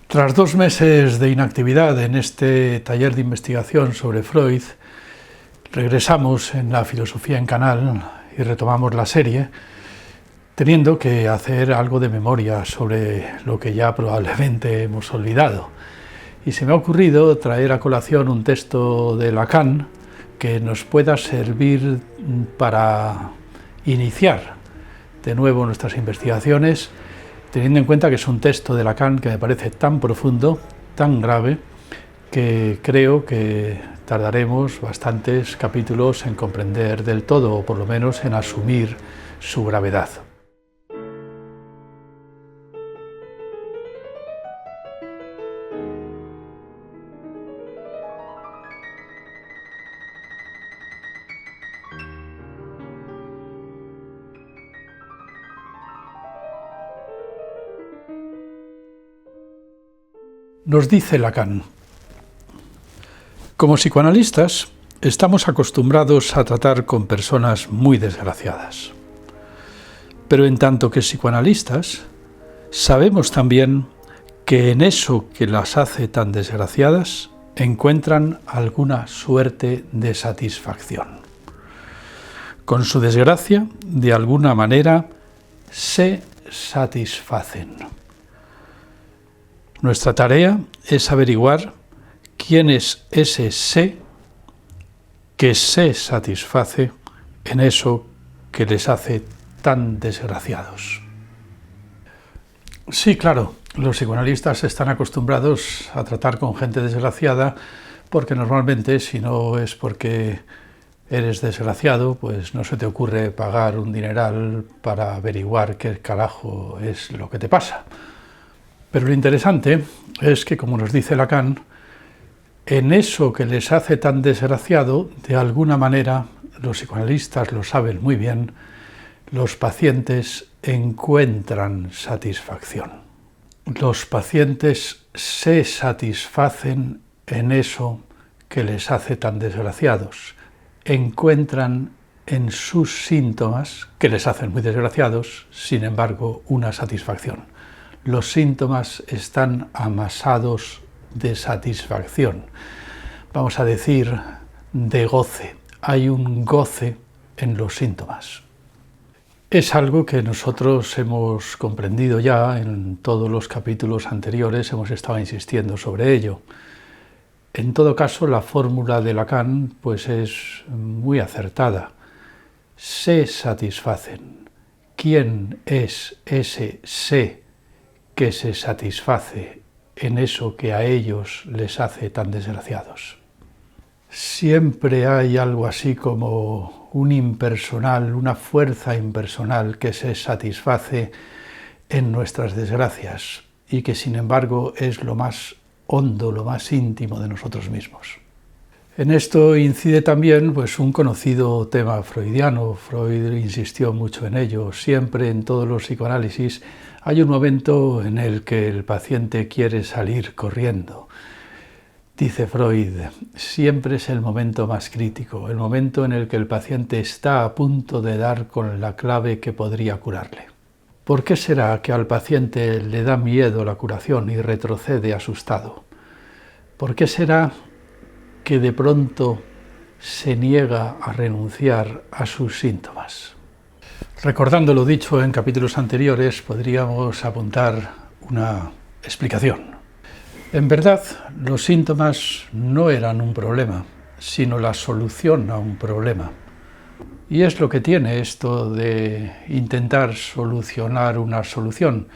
Tras 2 meses de inactividad en este taller de investigación sobre Freud, regresamos en la Filosofía en Canal y retomamos la serie, teniendo que hacer algo de memoria sobre lo que ya probablemente hemos olvidado. Y se me ha ocurrido traer a colación un texto de Lacan que nos pueda servir para iniciar de nuevo nuestras investigaciones, teniendo en cuenta que es un texto de Lacan que me parece tan profundo, tan grave, que creo que tardaremos bastantes capítulos en comprender del todo, o por lo menos en asumir su gravedad. Nos dice Lacan: como psicoanalistas estamos acostumbrados a tratar con personas muy desgraciadas. Pero en tanto que psicoanalistas, sabemos también que en eso que las hace tan desgraciadas encuentran alguna suerte de satisfacción. Con su desgracia, de alguna manera, se satisfacen. Nuestra tarea es averiguar quién es ese sé que se satisface en eso que les hace tan desgraciados. Sí, claro, los psicoanalistas están acostumbrados a tratar con gente desgraciada porque normalmente, si no es porque eres desgraciado, pues no se te ocurre pagar un dineral para averiguar qué carajo es lo que te pasa. Pero lo interesante es que, como nos dice Lacan, en eso que les hace tan desgraciado, de alguna manera, los psicoanalistas lo saben muy bien, los pacientes encuentran satisfacción. Los pacientes se satisfacen en eso que les hace tan desgraciados. Encuentran en sus síntomas, que les hacen muy desgraciados, sin embargo, una satisfacción. Los síntomas están amasados de satisfacción, vamos a decir, de goce. Hay un goce en los síntomas. Es algo que nosotros hemos comprendido ya en todos los capítulos anteriores, hemos estado insistiendo sobre ello. En todo caso, la fórmula de Lacan pues es muy acertada. Se satisfacen. ¿Quién es ese se que se satisface en eso que a ellos les hace tan desgraciados? Siempre hay algo así como un impersonal, una fuerza impersonal que se satisface en nuestras desgracias y que sin embargo es lo más hondo, lo más íntimo de nosotros mismos. En esto incide también pues, un conocido tema freudiano. Freud insistió mucho en ello. Siempre en todos los psicoanálisis hay un momento en el que el paciente quiere salir corriendo. Dice Freud, siempre es el momento más crítico, el momento en el que el paciente está a punto de dar con la clave que podría curarle. ¿Por qué será que al paciente le da miedo la curación y retrocede asustado? ¿Por qué será que de pronto se niega a renunciar a sus síntomas? Recordando lo dicho en capítulos anteriores, podríamos apuntar una explicación. En verdad, los síntomas no eran un problema, sino la solución a un problema. Y es lo que tiene esto de intentar solucionar una solución,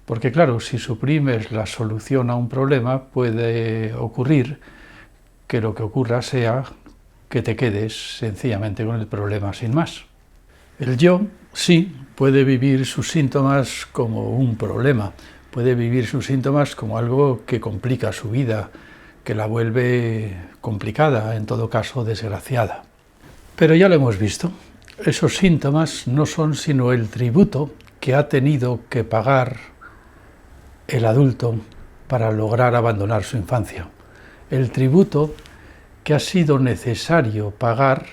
porque claro, si suprimes la solución a un problema, puede ocurrir que lo que ocurra sea que te quedes sencillamente con el problema sin más. El yo, sí, puede vivir sus síntomas como un problema, puede vivir sus síntomas como algo que complica su vida, que la vuelve complicada, en todo caso desgraciada. Pero ya lo hemos visto, esos síntomas no son sino el tributo que ha tenido que pagar el adulto para lograr abandonar su infancia. El tributo que ha sido necesario pagar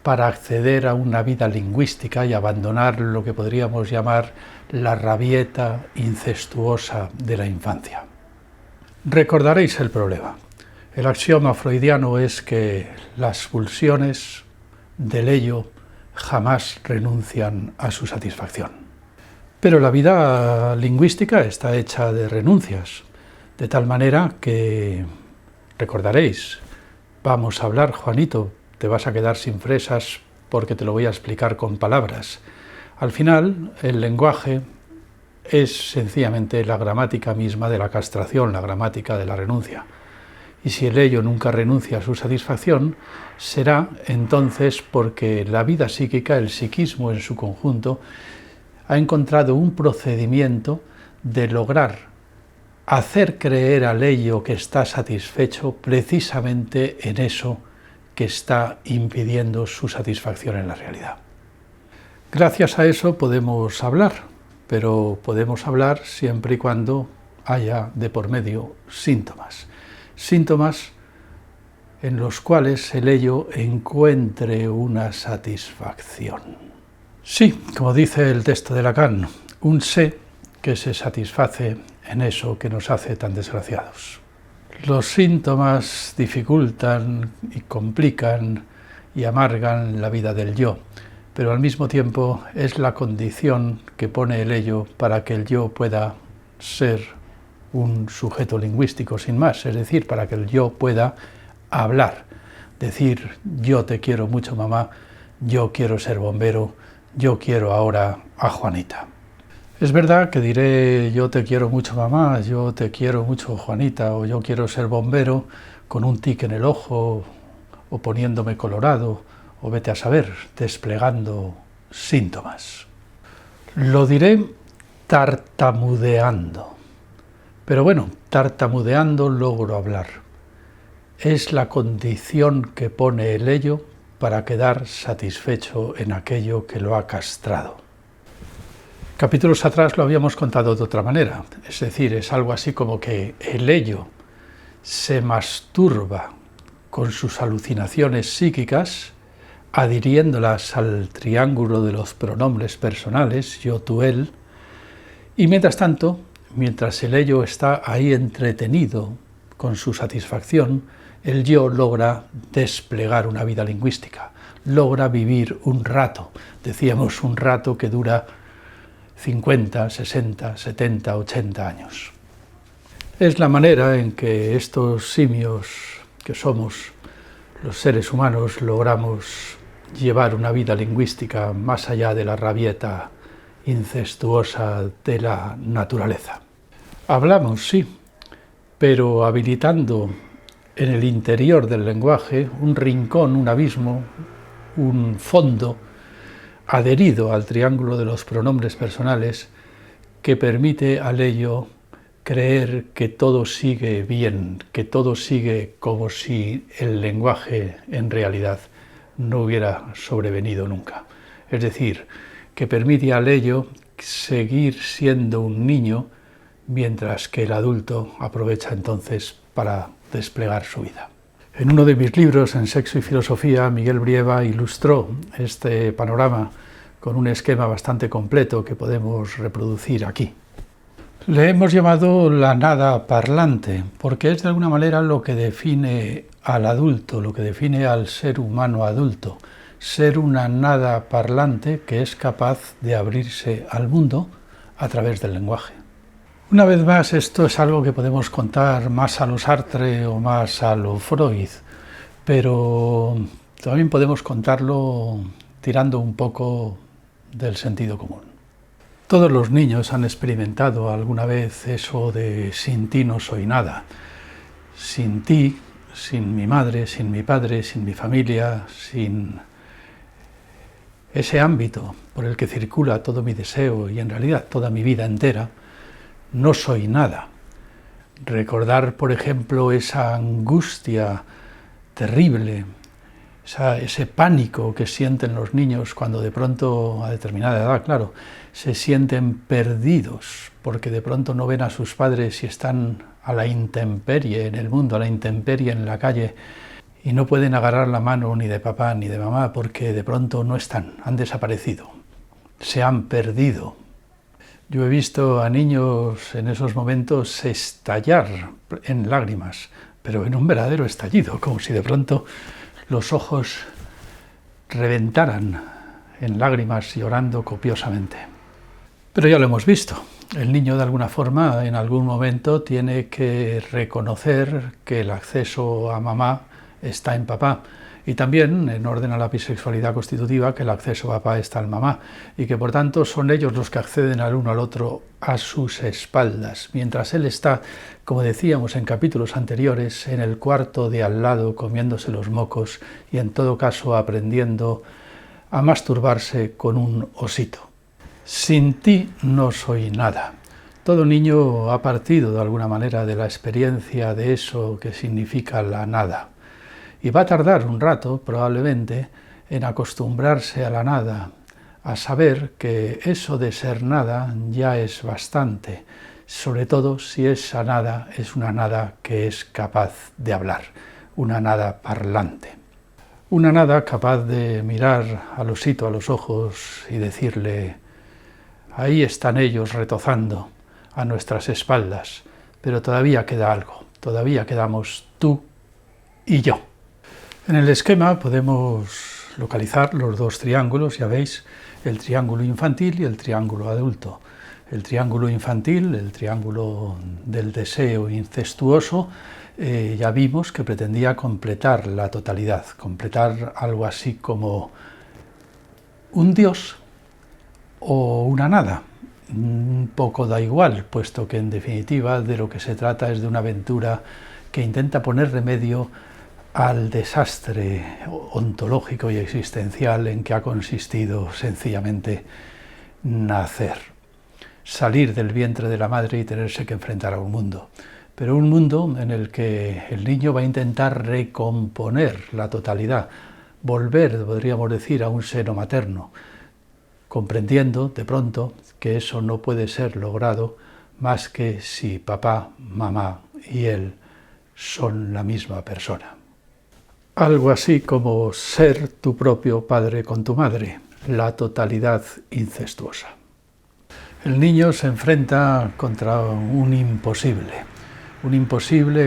para acceder a una vida lingüística y abandonar lo que podríamos llamar la rabieta incestuosa de la infancia. Recordaréis el problema. El axioma freudiano es que las pulsiones del ello jamás renuncian a su satisfacción. Pero la vida lingüística está hecha de renuncias, de tal manera que, recordaréis, vamos a hablar, Juanito, te vas a quedar sin fresas porque te lo voy a explicar con palabras. Al final, el lenguaje es sencillamente la gramática misma de la castración, la gramática de la renuncia. Y si el ello nunca renuncia a su satisfacción, será entonces porque la vida psíquica, el psiquismo en su conjunto, ha encontrado un procedimiento de lograr hacer creer al ello que está satisfecho precisamente en eso que está impidiendo su satisfacción en la realidad. Gracias a eso podemos hablar, pero podemos hablar siempre y cuando haya de por medio síntomas. Síntomas en los cuales el ello encuentre una satisfacción. Sí, como dice el texto de Lacan, un sé que se satisface en eso que nos hace tan desgraciados. Los síntomas dificultan y complican y amargan la vida del yo, pero al mismo tiempo es la condición que pone el ello para que el yo pueda ser un sujeto lingüístico sin más, es decir, para que el yo pueda hablar, decir yo te quiero mucho mamá, yo quiero ser bombero, yo quiero ahora a Juanita. Es verdad que diré yo te quiero mucho mamá, yo te quiero mucho Juanita, o yo quiero ser bombero con un tic en el ojo, o poniéndome colorado, o vete a saber, desplegando síntomas. Lo diré tartamudeando. Pero bueno, tartamudeando logro hablar. Es la condición que pone el ello para quedar satisfecho en aquello que lo ha castrado. Capítulos atrás lo habíamos contado de otra manera, es decir, es algo así como que el ello se masturba con sus alucinaciones psíquicas, adhiriéndolas al triángulo de los pronombres personales, yo, tú, él, y mientras tanto, mientras el ello está ahí entretenido con su satisfacción, el yo logra desplegar una vida lingüística, logra vivir un rato, decíamos un rato que dura 50, 60, 70, 80 años. Es la manera en que estos simios que somos los seres humanos logramos llevar una vida lingüística más allá de la rabieta incestuosa de la naturaleza. Hablamos, sí, pero habilitando en el interior del lenguaje un rincón, un abismo, un fondo adherido al triángulo de los pronombres personales que permite al ello creer que todo sigue bien, que todo sigue como si el lenguaje en realidad no hubiera sobrevenido nunca. Es decir, que permite al ello seguir siendo un niño mientras que el adulto aprovecha entonces para desplegar su vida. En uno de mis libros, En sexo y filosofía, Miguel Brieva ilustró este panorama con un esquema bastante completo que podemos reproducir aquí. Le hemos llamado la nada parlante, porque es de alguna manera lo que define al adulto, lo que define al ser humano adulto, ser una nada parlante que es capaz de abrirse al mundo a través del lenguaje. Una vez más, esto es algo que podemos contar más a lo Sartre o más a lo Freud, pero también podemos contarlo tirando un poco del sentido común. Todos los niños han experimentado alguna vez eso de sin ti no soy nada. Sin ti, sin mi madre, sin mi padre, sin mi familia, sin ese ámbito por el que circula todo mi deseo y en realidad toda mi vida entera, no soy nada. Recordar, por ejemplo, esa angustia terrible, ese pánico que sienten los niños cuando de pronto, a determinada edad, claro, se sienten perdidos porque de pronto no ven a sus padres y están a la intemperie en el mundo, a la intemperie en la calle y no pueden agarrar la mano ni de papá ni de mamá porque de pronto no están, han desaparecido, se han perdido. Yo he visto a niños en esos momentos estallar en lágrimas, pero en un verdadero estallido, como si de pronto los ojos reventaran en lágrimas, llorando copiosamente. Pero ya lo hemos visto. El niño, de alguna forma, en algún momento tiene que reconocer que el acceso a mamá está en papá, y también, en orden a la bisexualidad constitutiva, que el acceso a papá está en mamá, y que por tanto son ellos los que acceden al uno al otro a sus espaldas, mientras él está, como decíamos en capítulos anteriores, en el cuarto de al lado comiéndose los mocos y en todo caso aprendiendo a masturbarse con un osito. Sin ti no soy nada. Todo niño ha partido de alguna manera de la experiencia de eso que significa la nada. Y va a tardar un rato, probablemente, en acostumbrarse a la nada, a saber que eso de ser nada ya es bastante, sobre todo si esa nada es una nada que es capaz de hablar, una nada parlante. Una nada capaz de mirar al osito a los ojos y decirle: ahí están ellos retozando a nuestras espaldas, pero todavía queda algo, todavía quedamos tú y yo. En el esquema podemos localizar los dos triángulos, ya veis, el triángulo infantil y el triángulo adulto. El triángulo infantil, el triángulo del deseo incestuoso, ya vimos que pretendía completar la totalidad, completar algo así como un Dios o una nada. Un poco da igual, puesto que en definitiva de lo que se trata es de una aventura que intenta poner remedio al desastre ontológico y existencial en que ha consistido sencillamente nacer, salir del vientre de la madre y tenerse que enfrentar a un mundo. Pero un mundo en el que el niño va a intentar recomponer la totalidad, volver, podríamos decir, a un seno materno, comprendiendo de pronto que eso no puede ser logrado más que si papá, mamá y él son la misma persona. Algo así como ser tu propio padre con tu madre, la totalidad incestuosa. El niño se enfrenta contra un imposible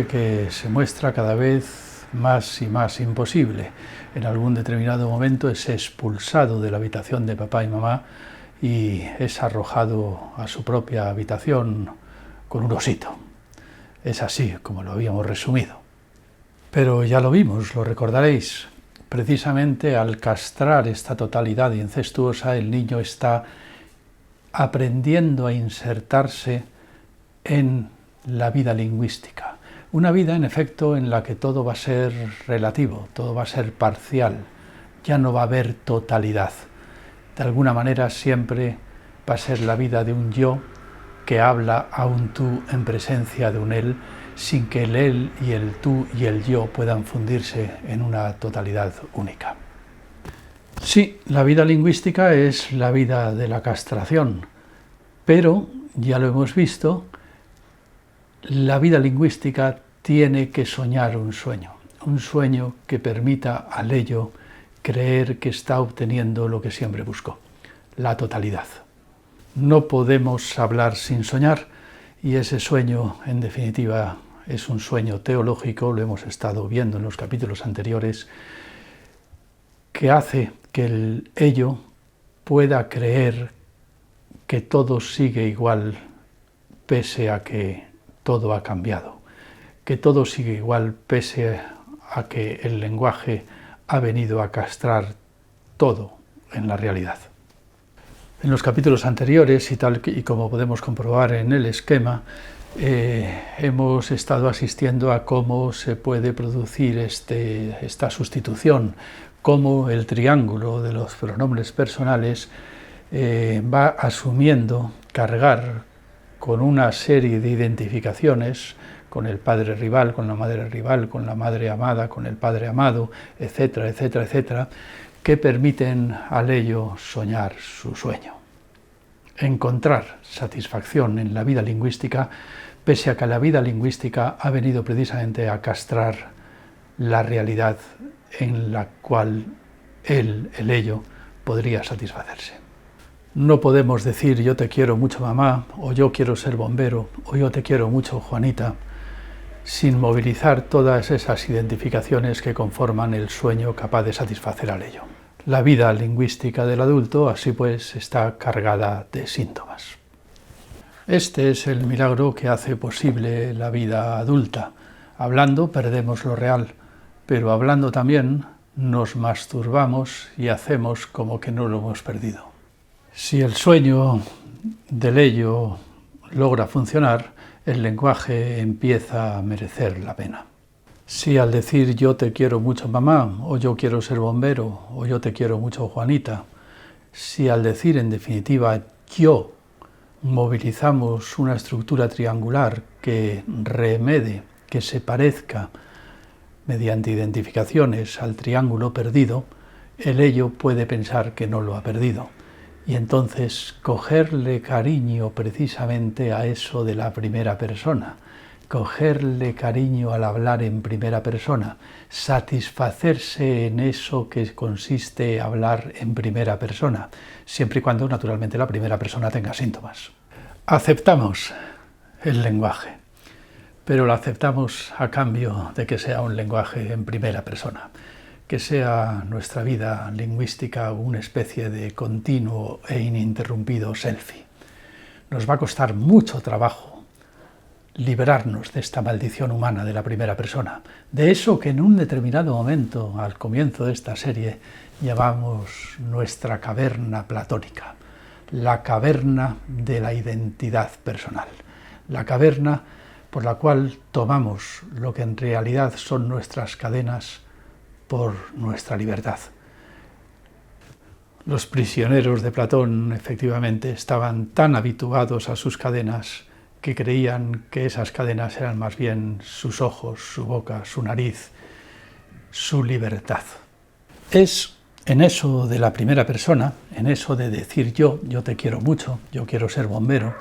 que se muestra cada vez más y más imposible. En algún determinado momento es expulsado de la habitación de papá y mamá y es arrojado a su propia habitación con un osito. Es así como lo habíamos resumido. Pero ya lo vimos, lo recordaréis. Precisamente al castrar esta totalidad incestuosa, el niño está aprendiendo a insertarse en la vida lingüística. Una vida, en efecto, en la que todo va a ser relativo, todo va a ser parcial. Ya no va a haber totalidad. De alguna manera siempre va a ser la vida de un yo que habla a un tú en presencia de un él, sin que el él y el tú y el yo puedan fundirse en una totalidad única. Sí, la vida lingüística es la vida de la castración, pero, ya lo hemos visto, la vida lingüística tiene que soñar un sueño que permita al ello creer que está obteniendo lo que siempre buscó, la totalidad. No podemos hablar sin soñar, y ese sueño, en definitiva, es un sueño teológico, lo hemos estado viendo en los capítulos anteriores, que hace que el ello pueda creer que todo sigue igual pese a que todo ha cambiado, que todo sigue igual pese a que el lenguaje ha venido a castrar todo en la realidad. En los capítulos anteriores, y tal y como podemos comprobar en el esquema, hemos estado asistiendo a cómo se puede producir esta sustitución, cómo el triángulo de los pronombres personales va asumiendo cargar con una serie de identificaciones, con el padre rival, con la madre amada, con el padre amado, etcétera, etcétera, etcétera, que permiten al ello soñar su sueño. Encontrar satisfacción en la vida lingüística, pese a que la vida lingüística ha venido precisamente a castrar la realidad en la cual el ello, podría satisfacerse. No podemos decir yo te quiero mucho mamá, o yo quiero ser bombero, o yo te quiero mucho Juanita, sin movilizar todas esas identificaciones que conforman el sueño capaz de satisfacer al ello. La vida lingüística del adulto, así pues, está cargada de síntomas. Este es el milagro que hace posible la vida adulta. Hablando perdemos lo real, pero hablando también nos masturbamos y hacemos como que no lo hemos perdido. Si el sueño del ello logra funcionar, el lenguaje empieza a merecer la pena. Si al decir yo te quiero mucho mamá, o yo quiero ser bombero, o yo te quiero mucho Juanita, si al decir en definitiva yo movilizamos una estructura triangular que remede, que se parezca mediante identificaciones al triángulo perdido, el ello puede pensar que no lo ha perdido. Y entonces cogerle cariño precisamente a eso de la primera persona, cogerle cariño al hablar en primera persona, satisfacerse en eso que consiste hablar en primera persona, siempre y cuando naturalmente la primera persona tenga síntomas. Aceptamos el lenguaje, pero lo aceptamos a cambio de que sea un lenguaje en primera persona, que sea nuestra vida lingüística una especie de continuo e ininterrumpido selfie. Nos va a costar mucho trabajo liberarnos de esta maldición humana de la primera persona, de eso que en un determinado momento, al comienzo de esta serie, llamamos nuestra caverna platónica, la caverna de la identidad personal, la caverna por la cual tomamos lo que en realidad son nuestras cadenas por nuestra libertad. Los prisioneros de Platón, efectivamente, estaban tan habituados a sus cadenas que creían que esas cadenas eran más bien sus ojos, su boca, su nariz, su libertad. Es en eso de la primera persona, en eso de decir yo te quiero mucho, yo quiero ser bombero,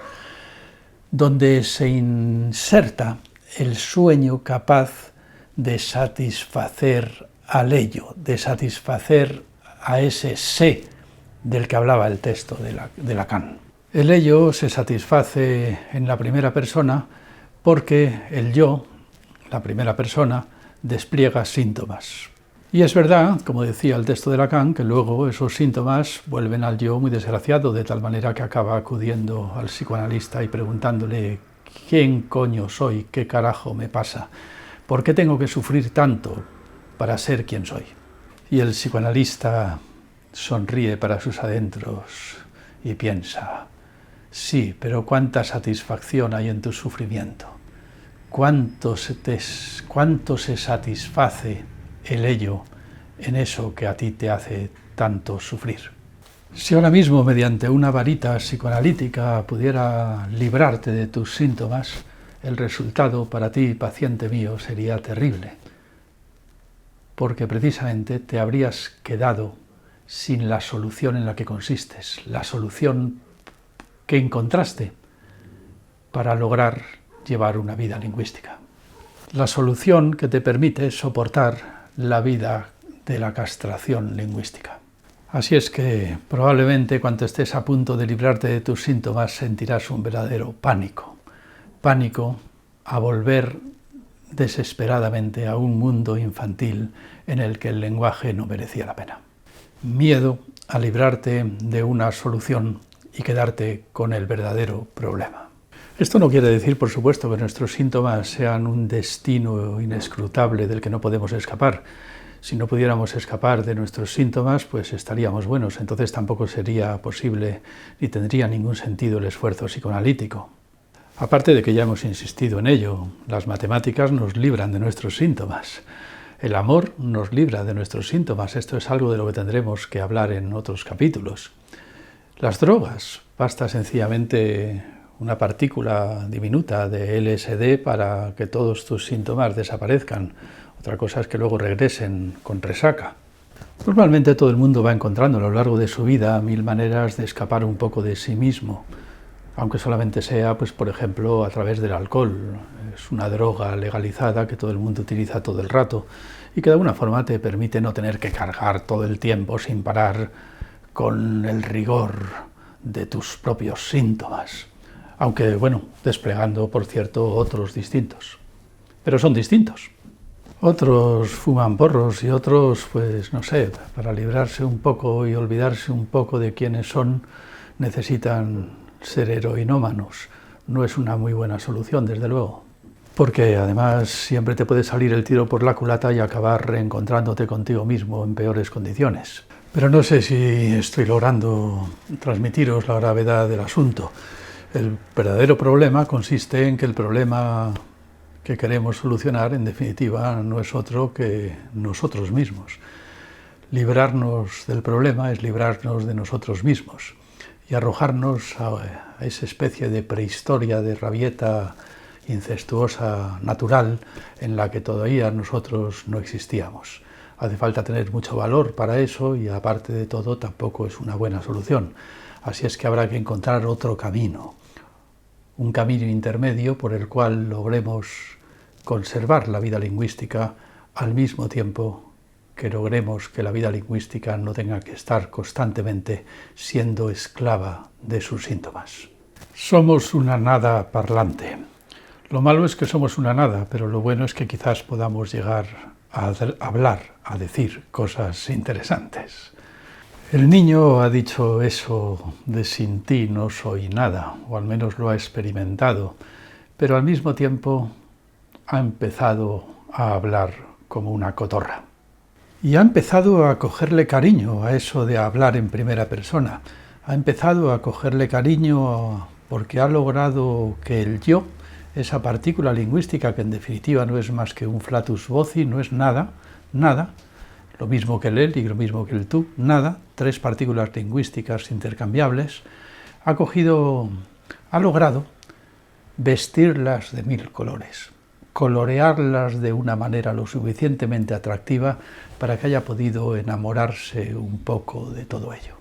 donde se inserta el sueño capaz de satisfacer al ello, de satisfacer a ese sé del que hablaba el texto de Lacan. El ello se satisface en la primera persona porque el yo, la primera persona, despliega síntomas. Y es verdad, como decía el texto de Lacan, que luego esos síntomas vuelven al yo muy desgraciado, de tal manera que acaba acudiendo al psicoanalista y preguntándole ¿quién coño soy? ¿Qué carajo me pasa? ¿Por qué tengo que sufrir tanto para ser quien soy? Y el psicoanalista sonríe para sus adentros y piensa, sí, pero cuánta satisfacción hay en tu sufrimiento, cuánto se satisface el ello en eso que a ti te hace tanto sufrir. Si ahora mismo mediante una varita psicoanalítica pudiera librarte de tus síntomas, el resultado para ti, paciente mío, sería terrible, porque precisamente te habrías quedado sin la solución en la que consistes, la solución que encontraste para lograr llevar una vida lingüística. La solución que te permite soportar la vida de la castración lingüística. Así es que probablemente cuando estés a punto de librarte de tus síntomas sentirás un verdadero pánico. Pánico a volver desesperadamente a un mundo infantil en el que el lenguaje no merecía la pena. Miedo a librarte de una solución y quedarte con el verdadero problema. Esto no quiere decir, por supuesto, que nuestros síntomas sean un destino inescrutable del que no podemos escapar. Si no pudiéramos escapar de nuestros síntomas, pues estaríamos buenos. Entonces tampoco sería posible ni tendría ningún sentido el esfuerzo psicoanalítico. Aparte de que ya hemos insistido en ello, las matemáticas nos libran de nuestros síntomas. El amor nos libra de nuestros síntomas. Esto es algo de lo que tendremos que hablar en otros capítulos. Las drogas, basta sencillamente una partícula diminuta de LSD para que todos tus síntomas desaparezcan. Otra cosa es que luego regresen con resaca. Normalmente todo el mundo va encontrando a lo largo de su vida 1000 maneras de escapar un poco de sí mismo, aunque solamente sea, pues, por ejemplo, a través del alcohol. Es una droga legalizada que todo el mundo utiliza todo el rato y que de alguna forma te permite no tener que cargar todo el tiempo sin parar con el rigor de tus propios síntomas. Aunque, bueno, desplegando, por cierto, otros distintos. Pero son distintos. Otros fuman porros y otros, pues no sé, para librarse un poco y olvidarse un poco de quiénes son, necesitan ser heroinómanos. No es una muy buena solución, desde luego. Porque además siempre te puede salir el tiro por la culata y acabar reencontrándote contigo mismo en peores condiciones. Pero no sé si estoy logrando transmitiros la gravedad del asunto. El verdadero problema consiste en que el problema que queremos solucionar, en definitiva, no es otro que nosotros mismos. Librarnos del problema es librarnos de nosotros mismos y arrojarnos a esa especie de prehistoria de rabieta incestuosa natural en la que todavía nosotros no existíamos. Hace falta tener mucho valor para eso y, aparte de todo, tampoco es una buena solución. Así es que habrá que encontrar otro camino, un camino intermedio por el cual logremos conservar la vida lingüística al mismo tiempo que logremos que la vida lingüística no tenga que estar constantemente siendo esclava de sus síntomas. Somos una nada parlante. Lo malo es que somos una nada, pero lo bueno es que quizás podamos llegar a hablar, a decir cosas interesantes. El niño ha dicho eso de sin ti no soy nada, o al menos lo ha experimentado, pero al mismo tiempo ha empezado a hablar como una cotorra. Y ha empezado a cogerle cariño a eso de hablar en primera persona. Ha empezado a cogerle cariño porque ha logrado que el yo, esa partícula lingüística que en definitiva no es más que un flatus voci, no es nada, lo mismo que el él y lo mismo que el tú, nada, tres partículas lingüísticas intercambiables, ha logrado vestirlas de 1000 colores, colorearlas de una manera lo suficientemente atractiva para que haya podido enamorarse un poco de todo ello.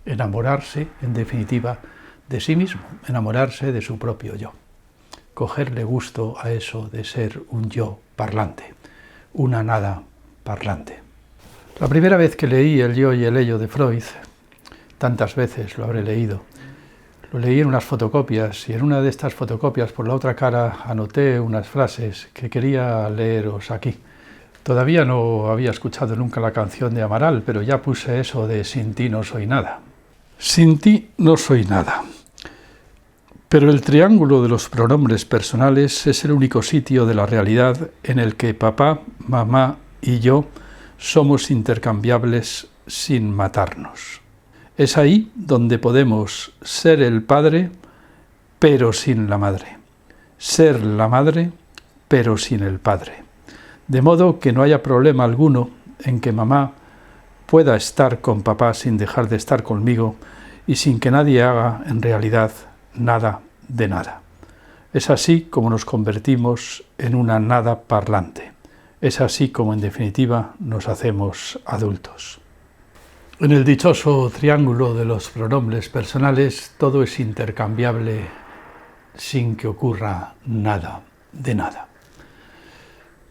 Enamorarse, en definitiva, de sí mismo, enamorarse de su propio yo. Cogerle gusto a eso de ser un yo parlante, una nada parlante. La primera vez que leí El yo y el ello de Freud, tantas veces lo habré leído, lo leí en unas fotocopias y en una de estas fotocopias por la otra cara anoté unas frases que quería leeros aquí. Todavía no había escuchado nunca la canción de Amaral, pero ya puse eso de sin ti no soy nada. Sin ti no soy nada. Pero el triángulo de los pronombres personales es el único sitio de la realidad en el que papá, mamá y yo somos intercambiables sin matarnos. Es ahí donde podemos ser el padre, pero sin la madre. Ser la madre, pero sin el padre. De modo que no haya problema alguno en que mamá pueda estar con papá sin dejar de estar conmigo y sin que nadie haga, en realidad, nada de nada. Es así como nos convertimos en una nada parlante. Es así como, en definitiva, nos hacemos adultos. En el dichoso triángulo de los pronombres personales, todo es intercambiable sin que ocurra nada de nada.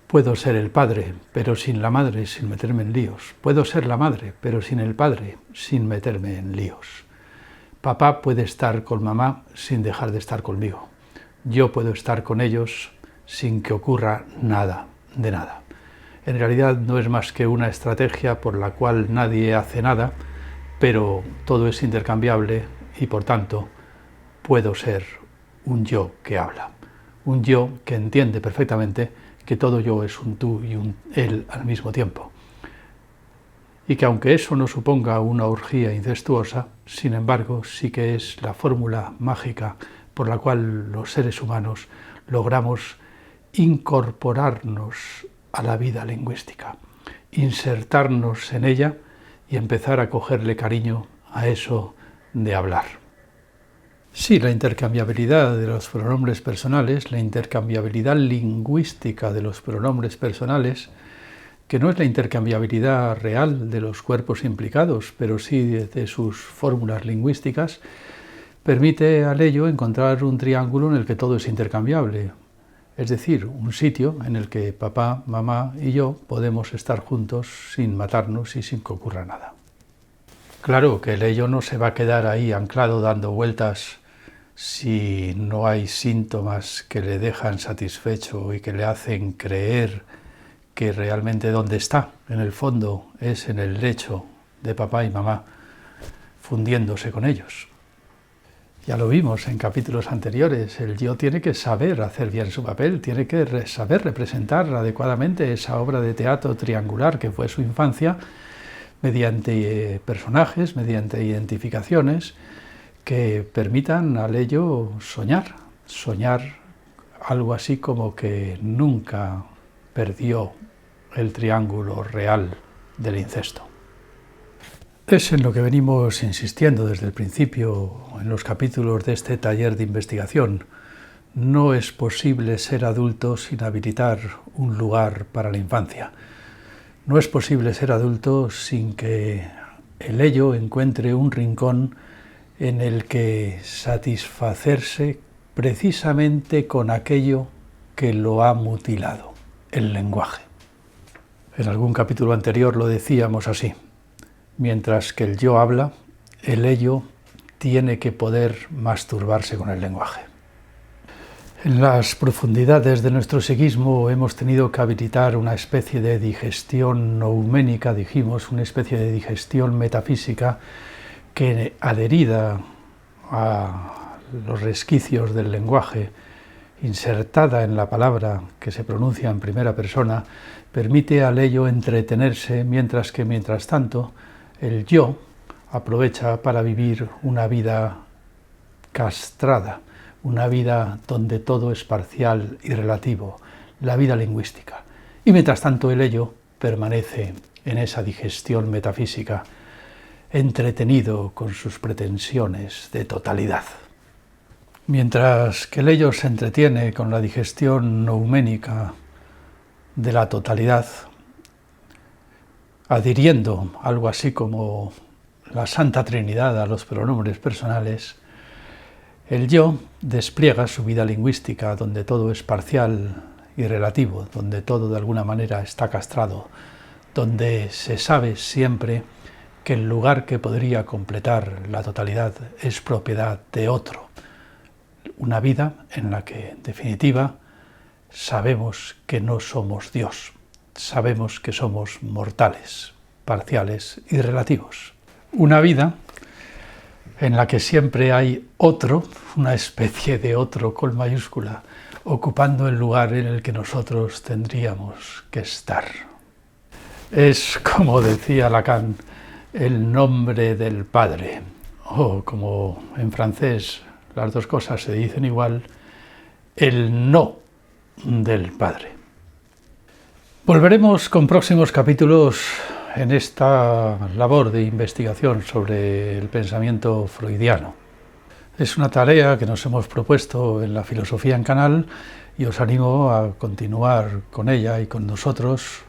Puedo ser el padre, pero sin la madre, sin meterme en líos. Puedo ser la madre, pero sin el padre, sin meterme en líos. Papá puede estar con mamá sin dejar de estar conmigo. Yo puedo estar con ellos sin que ocurra nada de nada. En realidad no es más que una estrategia por la cual nadie hace nada, pero todo es intercambiable y, por tanto, puedo ser un yo que habla. Un yo que entiende perfectamente que todo yo es un tú y un él al mismo tiempo. Y que aunque eso no suponga una orgía incestuosa, sin embargo, sí que es la fórmula mágica por la cual los seres humanos logramos incorporarnos a la vida lingüística, insertarnos en ella y empezar a cogerle cariño a eso de hablar. Sí, la intercambiabilidad de los pronombres personales, la intercambiabilidad lingüística de los pronombres personales, que no es la intercambiabilidad real de los cuerpos implicados, pero sí de sus fórmulas lingüísticas, permite al ello encontrar un triángulo en el que todo es intercambiable, es decir, un sitio en el que papá, mamá y yo podemos estar juntos sin matarnos y sin que ocurra nada. Claro que el ello no se va a quedar ahí anclado dando vueltas si no hay síntomas que le dejan satisfecho y que le hacen creer que realmente donde está, en el fondo, es en el lecho de papá y mamá, fundiéndose con ellos. Ya lo vimos en capítulos anteriores, el yo tiene que saber hacer bien su papel, tiene que saber representar adecuadamente esa obra de teatro triangular que fue su infancia, mediante personajes, mediante identificaciones que permitan al ello soñar algo así como que nunca perdió el triángulo real del incesto. Es en lo que venimos insistiendo desde el principio en los capítulos de este taller de investigación. No es posible ser adulto sin habilitar un lugar para la infancia. No es posible ser adulto sin que el ello encuentre un rincón en el que satisfacerse precisamente con aquello que lo ha mutilado, el lenguaje. En algún capítulo anterior lo decíamos así: mientras que el yo habla, el ello tiene que poder masturbarse con el lenguaje. En las profundidades de nuestro psiquismo hemos tenido que habilitar una especie de digestión nouménica, dijimos, una especie de digestión metafísica que, adherida a los resquicios del lenguaje, insertada en la palabra que se pronuncia en primera persona, permite al ello entretenerse, mientras que, mientras tanto, el yo aprovecha para vivir una vida castrada, una vida donde todo es parcial y relativo, la vida lingüística. Y mientras tanto el ello permanece en esa digestión metafísica, entretenido con sus pretensiones de totalidad. Mientras que el ello se entretiene con la digestión nouménica de la totalidad, adhiriendo algo así como la Santa Trinidad a los pronombres personales, el yo despliega su vida lingüística donde todo es parcial y relativo, donde todo de alguna manera está castrado, donde se sabe siempre que el lugar que podría completar la totalidad es propiedad de otro. Una vida en la que, en definitiva, sabemos que no somos Dios, sabemos que somos mortales, parciales y relativos. Una vida en la que siempre hay otro, una especie de otro con mayúscula, ocupando el lugar en el que nosotros tendríamos que estar. Es, como decía Lacan, el nombre del Padre, o como en francés las dos cosas se dicen igual, el no del Padre. Volveremos con próximos capítulos en esta labor de investigación sobre el pensamiento freudiano. Es una tarea que nos hemos propuesto en la Filosofía en Canal y os animo a continuar con ella y con nosotros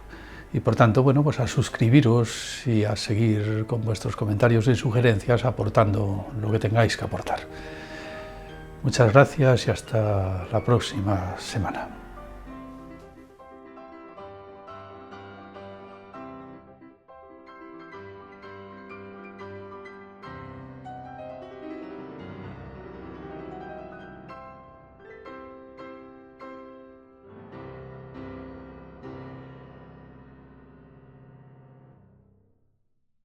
y por tanto, pues a suscribiros y a seguir con vuestros comentarios y sugerencias aportando lo que tengáis que aportar. Muchas gracias y hasta la próxima semana.